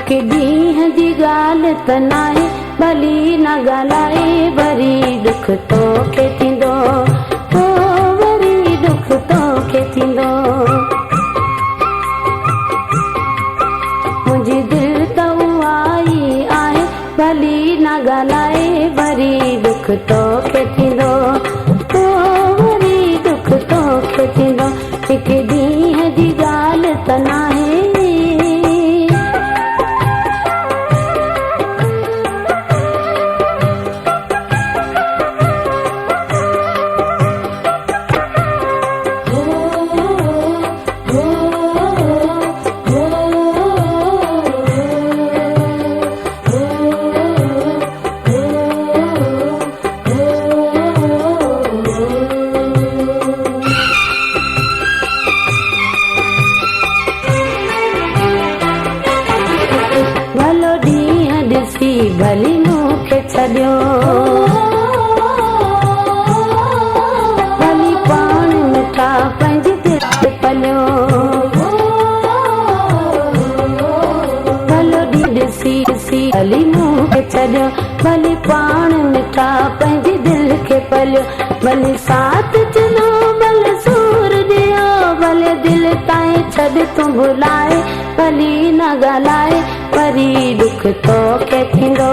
हिक ॾींहं जी ॻाल्हि त नाहे भली न ॻाल्हाए वरी दुख तोखे थींदो, पोइ वरी दुख तोखे थींदो। मुंहिंजी दिलि त उहा ई आहे भली न ॻाल्हाए वरी दुख तोखे थींदो, पोइ वरी दुख तोखे थींदो। हिक ॾींहं जी ॻाल्हि त नाहे। भली मूंखे छॾियो, भली पाण मिठा पंहिंजी दिलि ते पलियो, भलो ॾिसी ॾिसी भली मूंखे छॾियो, भली पाण मिठा पंहिंजी दिलि खे पलियो। भली साथ चलो भले सूर ॾियो, भले दिलि ताईं छॾ तूं भुलाए भली न ॻाल्हाए वरी दुख तोखे थींदो,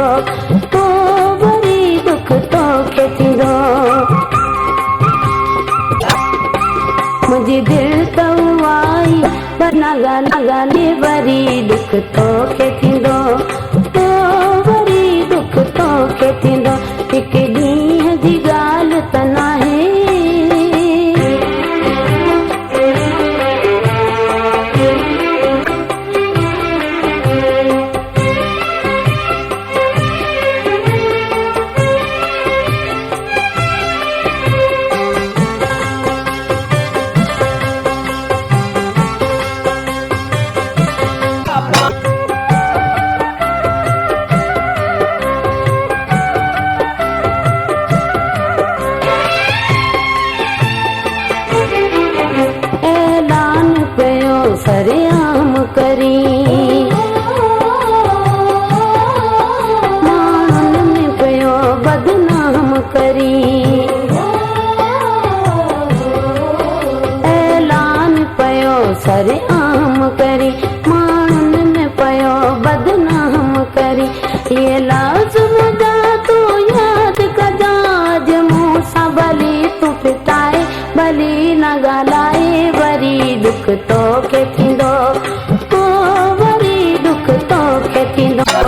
पोइ वरी दुख तोखे थींदो। मुंहिंजी दिलि त उहा ई पर न ॻाल्हाए वरी दुख तोखे थींदो, पोइ वरी दुख तोखे थींदो। हिक ॾींहं जी ॻाल्हि त नाहे। सरेआम करी माण्हुनि में पियो बदनाम करी, ऐलान पियो सरेआम करी माण्हुनि में पियो बदनाम करी। ये लाज़िम जा तूं यादि कजां जे मूं सां भली तूं पिताए भली न ॻाल्हाए वरी दुख तोखे थींदो, पोइ वरी दुख तोखे थींदो।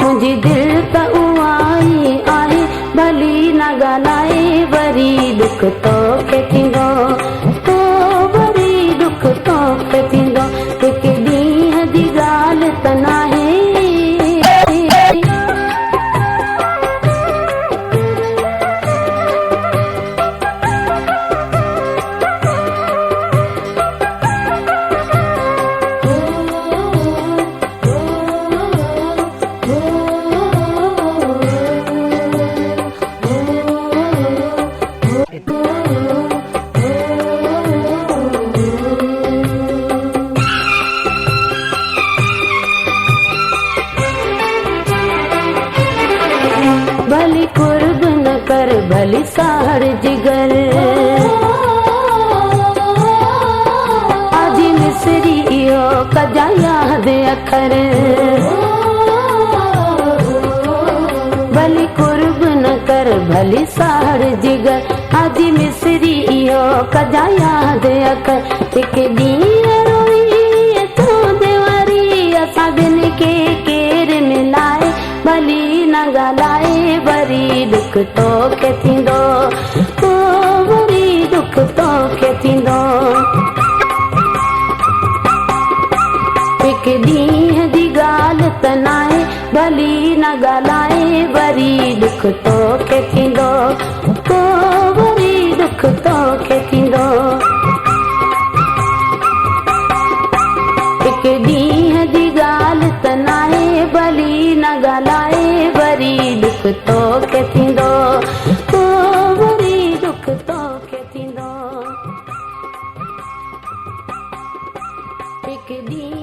मुंहिंजी दिलि त उहा ई आहे भली न ॻाल्हाए वरी दुख तोखे थींदो, पोइ वरी दुख तोखे थींदो। हिक ॾींहं जी ॻाल्हि त नाहे। भली कुर्ब न कर भली साड़ जिगर, आजी मिसरी इहो कजा याद अखर। भली कुर्ब न कर भली साड़ जिगर, आजी मिसरी इहो कजा याद अखर। हिक ॾींहुं रोई चवंदे वरी असां ॿिनि खे केरु मिलाए भली न ॻाल्हाए वरी दुख तोखे थींदो, पोइ वरी दुख तोखे थींदो। हिक ॾींहं जी ॻाल्हि त नाहे भली न ॻाल्हाए वरी दुख तोखे थींदो, पोइ वरी दुख तोखे थींदो। हिक ॾींहं जी ॻाल्हि त नाहे भली न ॻाल्हाए वरी दुख तोखे थींदो, पोइ वरी दुख तोखे थींदो। एक दी